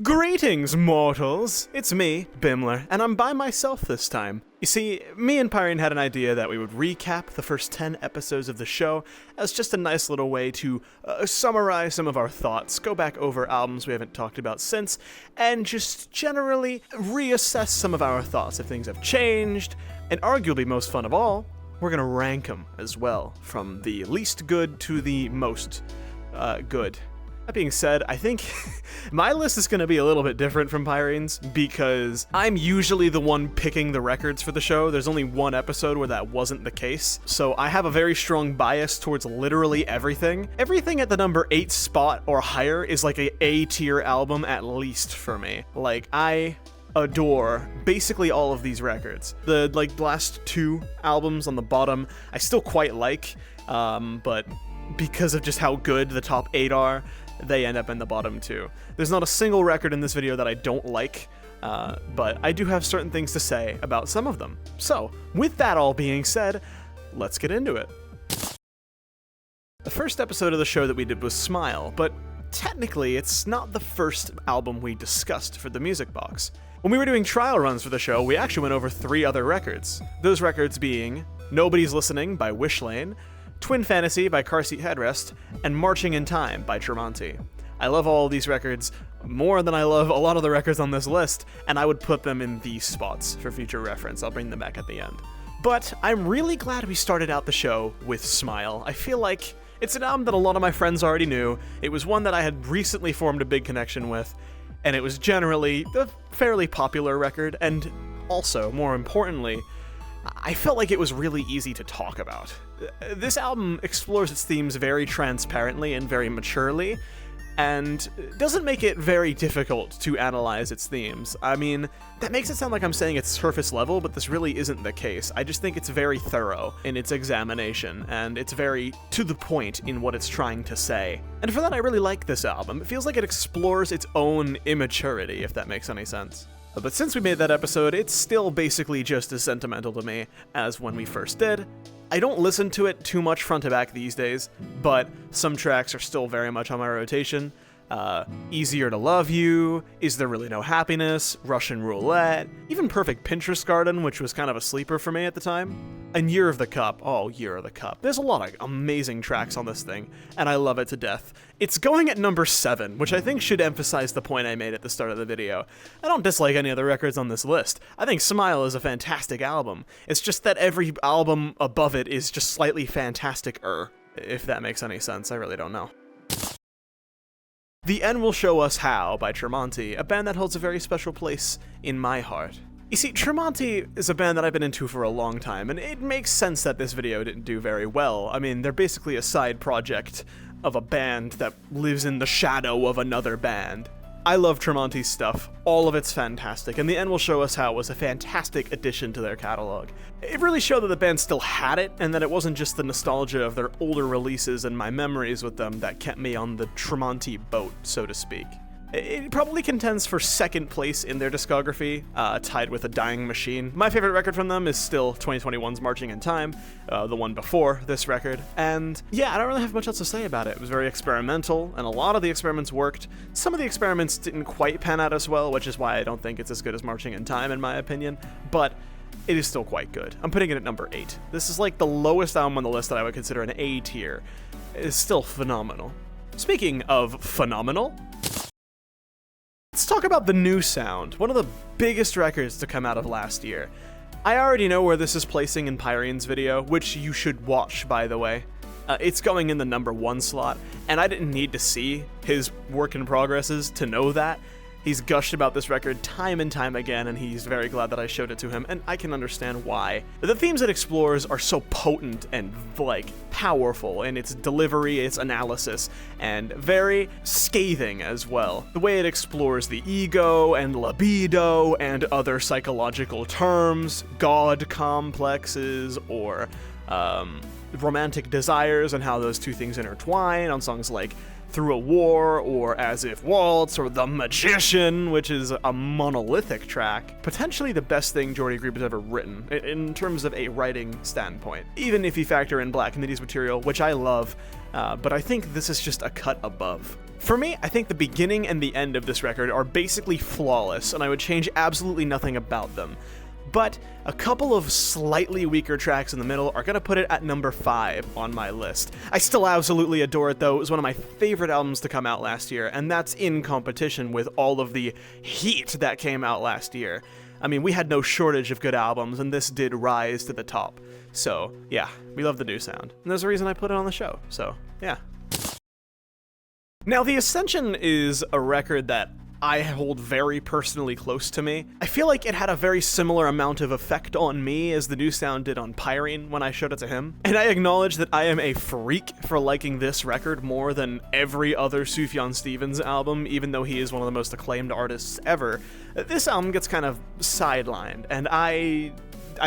Greetings, mortals! It's me, Bimler, and I'm by myself this time. You see, me and Pyrine had an idea that we would recap the first 10 episodes of the show as just a nice little way to summarize some of our thoughts, go back over albums we haven't talked about since, and just generally reassess some of our thoughts if things have changed, and arguably most fun of all, we're gonna rank them as well, from the least good to the most good. That being said, I think my list is going to be a little bit different from Pyrine's because I'm usually the one picking the records for the show. There's only one episode where that wasn't the case, so I have a very strong bias towards literally everything. Everything at the number 8 spot or higher is like a A-tier album at least for me. Like, I adore basically all of these records. The last 2 albums on the bottom I still quite like, but because of just how good the top 8 are, they end up in the bottom 2. There's not a single record in this video that I don't like, but I do have certain things to say about some of them. So, with that all being said, let's get into it. The first episode of the show that we did was Smile, but technically it's not the first album we discussed for the Music Box. When we were doing trial runs for the show, we actually went over 3 other records. Those records being Nobody's Listening by Wishlane, Twin Fantasy by Car Seat Headrest, and Marching in Time by Tremonti. I love all of these records more than I love a lot of the records on this list, and I would put them in these spots for future reference. I'll bring them back at the end. But I'm really glad we started out the show with Smile. I feel like it's an album that a lot of my friends already knew. It was one that I had recently formed a big connection with, and it was generally a fairly popular record, and also, more importantly, I felt like it was really easy to talk about. This album explores its themes very transparently and very maturely, and doesn't make it very difficult to analyze its themes. I mean, that makes it sound like I'm saying it's surface level, but this really isn't the case. I just think it's very thorough in its examination, and it's very to the point in what it's trying to say. And for that, I really like this album. It feels like it explores its own immaturity, if that makes any sense. But since we made that episode, it's still basically just as sentimental to me as when we first did. I don't listen to it too much front to back these days, but some tracks are still very much on my rotation. Easier to Love You, Is There Really No Happiness, Russian Roulette, even Perfect Pinterest Garden, which was kind of a sleeper for me at the time, and Year of the Cup. Oh, Year of the Cup. There's a lot of amazing tracks on this thing, and I love it to death. It's going at number 7, which I think should emphasize the point I made at the start of the video. I don't dislike any of the records on this list. I think Smile is a fantastic album. It's just that every album above it is just slightly fantastic-er, if that makes any sense. I really don't know. The End Will Show Us How by Tremonti, a band that holds a very special place in my heart. You see, Tremonti is a band that I've been into for a long time, and it makes sense that this video didn't do very well. I mean, they're basically a side project of a band that lives in the shadow of another band. I love Tremonti's stuff, all of it's fantastic, and The End Will Show Us How was a fantastic addition to their catalog. It really showed that the band still had it, and that it wasn't just the nostalgia of their older releases and my memories with them that kept me on the Tremonti boat, so to speak. It probably contends for second place in their discography, tied with A Dying Machine. My favorite record from them is still 2021's Marching in Time, the one before this record. And yeah, I don't really have much else to say about it. It was very experimental, and a lot of the experiments worked. Some of the experiments didn't quite pan out as well, which is why I don't think it's as good as Marching in Time, in my opinion. But it is still quite good. I'm putting it at number 8. This is like the lowest album on the list that I would consider an A tier. It's still phenomenal. Speaking of phenomenal, let's talk about the new sound, one of the biggest records to come out of last year. I already know where this is placing in Pyrine's video, which you should watch, by the way. It's going in the number 1 slot, and I didn't need to see his work in progresses to know that. He's gushed about this record time and time again, and he's very glad that I showed it to him, and I can understand why. The themes it explores are so potent and, powerful in its delivery, its analysis, and very scathing as well. The way it explores the ego and libido and other psychological terms, god complexes, or romantic desires, and how those two things intertwine on songs like Through a War, or As If Waltz, or The Magician, which is a monolithic track. Potentially the best thing Jordy Grieb has ever written, in terms of a writing standpoint. Even if you factor in Black Nitty's material, which I love, but I think this is just a cut above. For me, I think the beginning and the end of this record are basically flawless, and I would change absolutely nothing about them. But a couple of slightly weaker tracks in the middle are gonna put it at number 5 on my list. I still absolutely adore it though. It was one of my favorite albums to come out last year, and that's in competition with all of the heat that came out last year. I mean, we had no shortage of good albums, and this did rise to the top. So, yeah, we love the new sound. And there's a reason I put it on the show, so, yeah. Now, The Ascension is a record that I hold very personally close to me. I feel like it had a very similar amount of effect on me as the new sound did on Pyrine when I showed it to him. And I acknowledge that I am a freak for liking this record more than every other Sufjan Stevens album, even though he is one of the most acclaimed artists ever. This album gets kind of sidelined, and I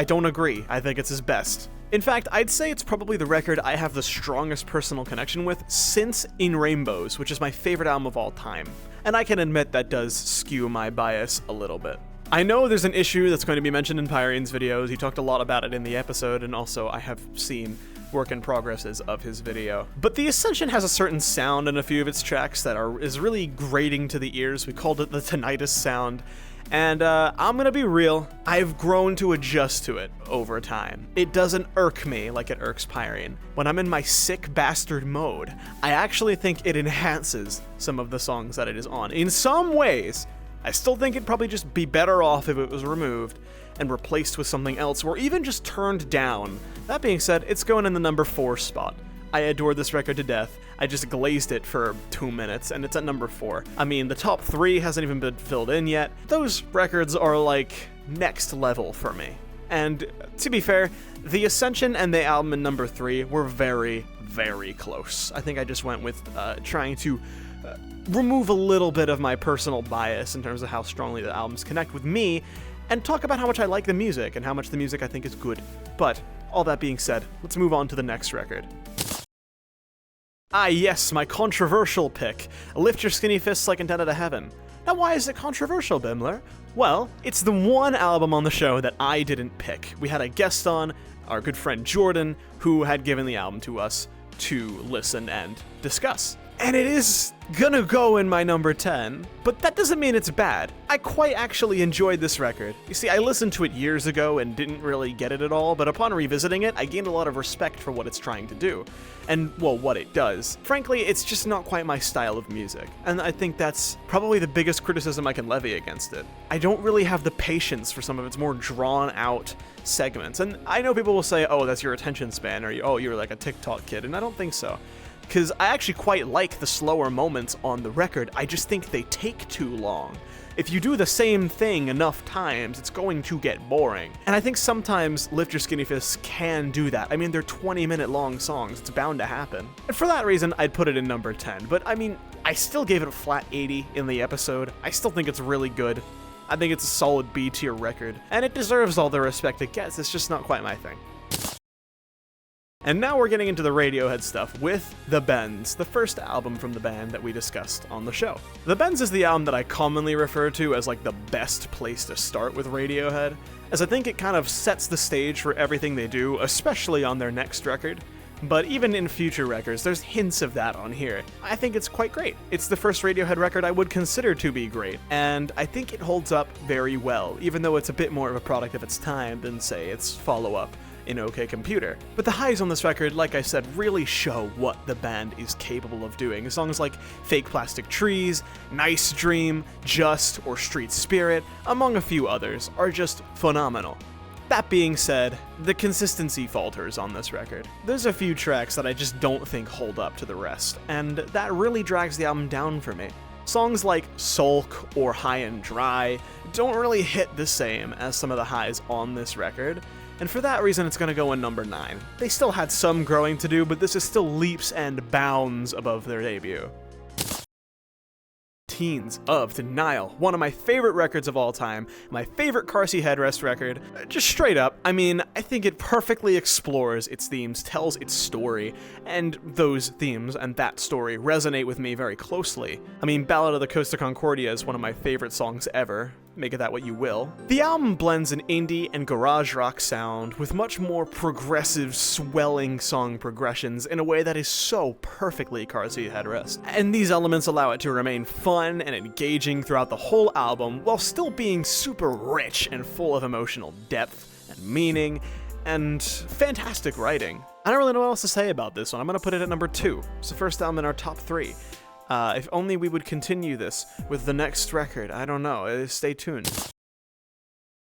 don't agree. I think it's his best. In fact, I'd say it's probably the record I have the strongest personal connection with since In Rainbows, which is my favorite album of all time. And I can admit that does skew my bias a little bit. I know there's an issue that's going to be mentioned in Pyrine's videos. He talked a lot about it in the episode, and also I have seen work in progresses of his video. But The Ascension has a certain sound in a few of its tracks that is really grating to the ears. We called it the tinnitus sound. And I'm gonna be real, I've grown to adjust to it over time. It doesn't irk me like it irks Pyrine. When I'm in my sick bastard mode, I actually think it enhances some of the songs that it is on. In some ways, I still think it'd probably just be better off if it was removed and replaced with something else, or even just turned down. That being said, it's going in the number 4 spot. I adore this record to death. I just glazed it for 2 minutes, and it's at number 4. I mean, the top 3 hasn't even been filled in yet. Those records are like next level for me. And to be fair, The Ascension and the album in number 3 were very, very close. I think I just went with trying to remove a little bit of my personal bias in terms of how strongly the albums connect with me, and talk about how much I like the music and how much the music I think is good. But all that being said, let's move on to the next record. Ah yes, my controversial pick, Lift Your Skinny Fists Like Antenna to Heaven. Now why is it controversial, Bimler? Well, it's the one album on the show that I didn't pick. We had a guest on, our good friend Jordan, who had given the album to us to listen and discuss. And it is gonna go in my number 10, but that doesn't mean it's bad. I quite actually enjoyed this record. You see, I listened to it years ago and didn't really get it at all, but upon revisiting it, I gained a lot of respect for what it's trying to do. And, well, what it does. Frankly, it's just not quite my style of music, and I think that's probably the biggest criticism I can levy against it. I don't really have the patience for some of its more drawn-out segments, and I know people will say, oh, that's your attention span, or oh, you're like a TikTok kid, and I don't think so. Because I actually quite like the slower moments on the record, I just think they take too long. If you do the same thing enough times, it's going to get boring. And I think sometimes Lift Your Skinny Fists can do that. I mean, they're 20-minute long songs, it's bound to happen. And for that reason, I'd put it in number 10. But I mean, I still gave it a flat 80 in the episode. I still think it's really good. I think it's a solid B-tier record, and it deserves all the respect it gets, it's just not quite my thing. And now we're getting into the Radiohead stuff with The Bends, the first album from the band that we discussed on the show. The Bends is the album that I commonly refer to as like the best place to start with Radiohead, as I think it kind of sets the stage for everything they do, especially on their next record. But even in future records, there's hints of that on here. I think it's quite great. It's the first Radiohead record I would consider to be great, and I think it holds up very well, even though it's a bit more of a product of its time than, say, its follow-up in OK Computer. But the highs on this record, like I said, really show what the band is capable of doing. Songs like Fake Plastic Trees, Nice Dream, Just, or Street Spirit, among a few others, are just phenomenal. That being said, the consistency falters on this record. There's a few tracks that I just don't think hold up to the rest, and that really drags the album down for me. Songs like Sulk or High and Dry don't really hit the same as some of the highs on this record, and for that reason it's gonna go in number 9. They still had some growing to do, but this is still leaps and bounds above their debut. Teens of Denial, one of my favorite records of all time, my favorite car seat headrest record. Just straight up, I mean, I think it perfectly explores its themes, tells its story, and those themes and that story resonate with me very closely. I mean, Ballad of the Costa Concordia is one of my favorite songs ever. make of that what you will. The album blends an indie and garage rock sound with much more progressive, swelling song progressions in a way that is so perfectly car seat headrest. And these elements allow it to remain fun and engaging throughout the whole album while still being super rich and full of emotional depth and meaning and fantastic writing. I don't really know what else to say about this one. I'm gonna put it at number 2. It's the first album in our top 3. If only we would continue this with the next record. I don't know. Stay tuned.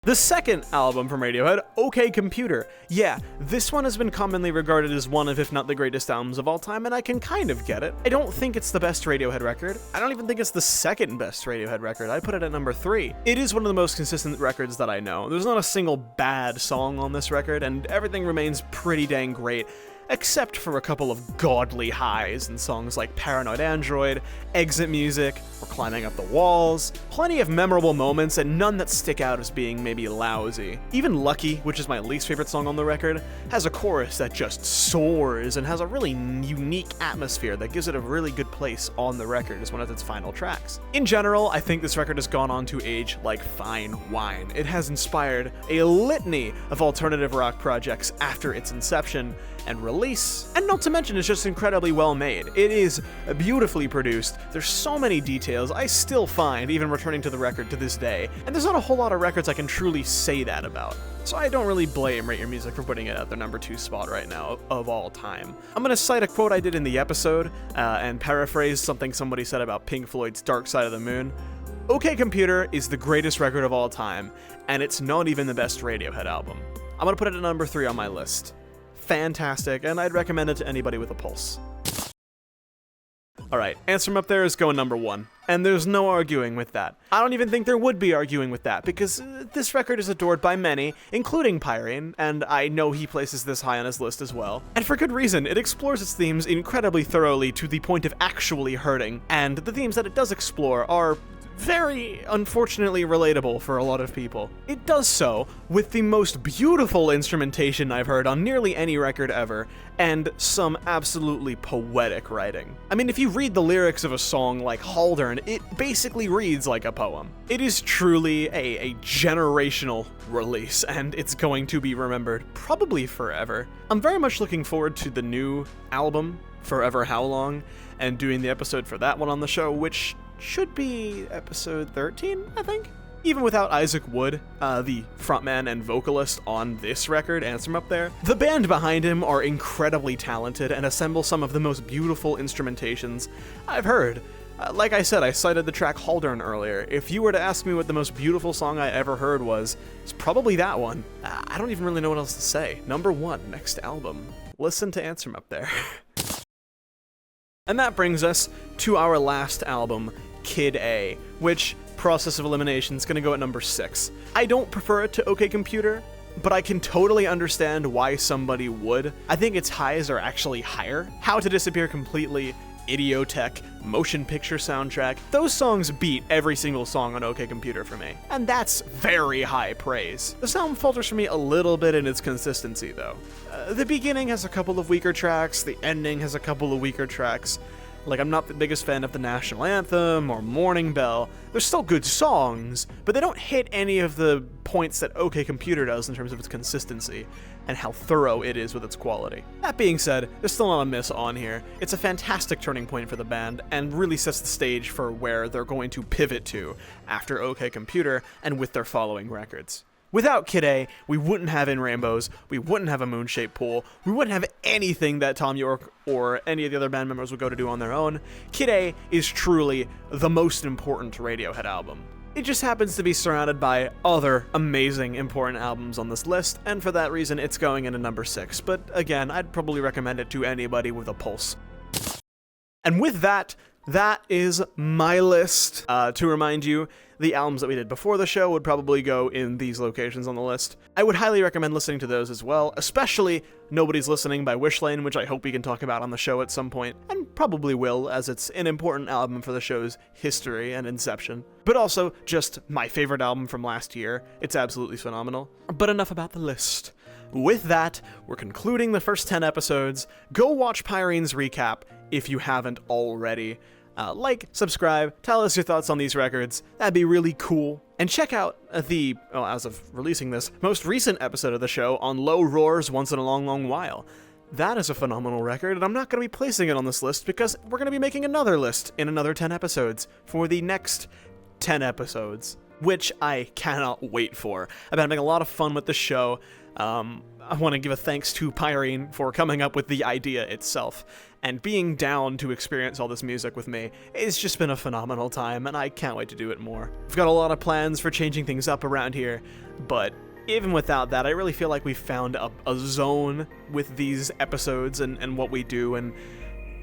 The second album from Radiohead, OK Computer. Yeah, this one has been commonly regarded as one of, if not the greatest albums of all time, and I can kind of get it. I don't think it's the best Radiohead record. I don't even think it's the second best Radiohead record. I put it at number 3. It is one of the most consistent records that I know. There's not a single bad song on this record, and everything remains pretty dang great, except for a couple of godly highs in songs like Paranoid Android, Exit Music, or Climbing Up the Walls. Plenty of memorable moments, and none that stick out as being maybe lousy. Even Lucky, which is my least favorite song on the record, has a chorus that just soars and has a really unique atmosphere that gives it a really good place on the record as one of its final tracks. In general, I think this record has gone on to age like fine wine. It has inspired a litany of alternative rock projects after its inception and release, and not to mention it's just incredibly well made. It is beautifully produced, there's so many details I still find even returning to the record to this day, and there's not a whole lot of records I can truly say that about. So I don't really blame Rate Your Music for putting it at their number 2 spot right now of all time. I'm gonna cite a quote I did in the episode, and paraphrase something somebody said about Pink Floyd's Dark Side of the Moon. OK Computer is the greatest record of all time, and it's not even the best Radiohead album. I'm gonna put it at number 3 on my list. Fantastic, and I'd recommend it to anybody with a pulse. Alright, Answer 'Em Up There is going number 1, and there's no arguing with that. I don't even think there would be arguing with that, because this record is adored by many, including Pyrine, and I know he places this high on his list as well. And for good reason, it explores its themes incredibly thoroughly to the point of actually hurting, and the themes that it does explore are very unfortunately relatable for a lot of people. It does so with the most beautiful instrumentation I've heard on nearly any record ever, and some absolutely poetic writing. I mean, if you read the lyrics of a song like Haldern, it basically reads like a poem. It is truly a generational release, and it's going to be remembered probably forever. I'm very much looking forward to the new album, Forever How Long, and doing the episode for that one on the show, which should be episode 13, I think? Even without Isaac Wood, the frontman and vocalist on this record, Answer 'Em Up There, the band behind him are incredibly talented and assemble some of the most beautiful instrumentations I've heard. Like I said, I cited the track Haldern earlier. If you were to ask me what the most beautiful song I ever heard was, it's probably that one. I don't even really know what else to say. Number 1, next album. Listen to Answer 'Em Up There. And that brings us to our last album, Kid A, which, process of elimination, is going to go at number 6. I don't prefer it to OK Computer, but I can totally understand why somebody would. I think its highs are actually higher. How to Disappear Completely, Idiotech, Motion Picture Soundtrack, those songs beat every single song on OK Computer for me, and that's very high praise. The sound falters for me a little bit in its consistency, though. The beginning has a couple of weaker tracks, the ending has a couple of weaker tracks. Like, I'm not the biggest fan of the National Anthem or Morning Bell. They're still good songs, but they don't hit any of the points that OK Computer does in terms of its consistency and how thorough it is with its quality. That being said, there's still not a miss on here. It's a fantastic turning point for the band and really sets the stage for where they're going to pivot to after OK Computer and with their following records. Without Kid A, we wouldn't have In Rainbows, we wouldn't have A Moon-Shaped Pool, we wouldn't have anything that Tom York or any of the other band members would go to do on their own. Kid A is truly the most important Radiohead album. It just happens to be surrounded by other amazing, important albums on this list, and for that reason it's going into number 6, but again, I'd probably recommend it to anybody with a pulse. And with that, that is my list. To remind you, the albums that we did before the show would probably go in these locations on the list. I would highly recommend listening to those as well, especially Nobody's Listening by Wishlane, which I hope we can talk about on the show at some point, and probably will, as it's an important album for the show's history and inception. But also, just my favorite album from last year. It's absolutely phenomenal. But enough about the list. With that, we're concluding the first 10 episodes. Go watch Pyrine's recap if you haven't already. Like, subscribe, tell us your thoughts on these records. That'd be really cool. And check out the, well, as of releasing this, most recent episode of the show on Low Roars Once in a Long, Long While. That is a phenomenal record, and I'm not going to be placing it on this list because we're going to be making another list in another 10 episodes for the next 10 episodes, which I cannot wait for. I've been having a lot of fun with the show. I want to give a thanks to Pyrine for coming up with the idea itself, and being down to experience all this music with me. It's just been a phenomenal time, and I can't wait to do it more. We've got a lot of plans for changing things up around here, but even without that, I really feel like we've found a zone with these episodes and what we do, and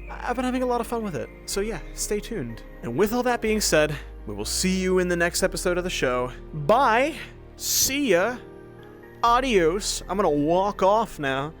I've been having a lot of fun with it. So yeah, stay tuned. And with all that being said, we will see you in the next episode of the show. Bye! See ya! Adios! I'm gonna walk off now.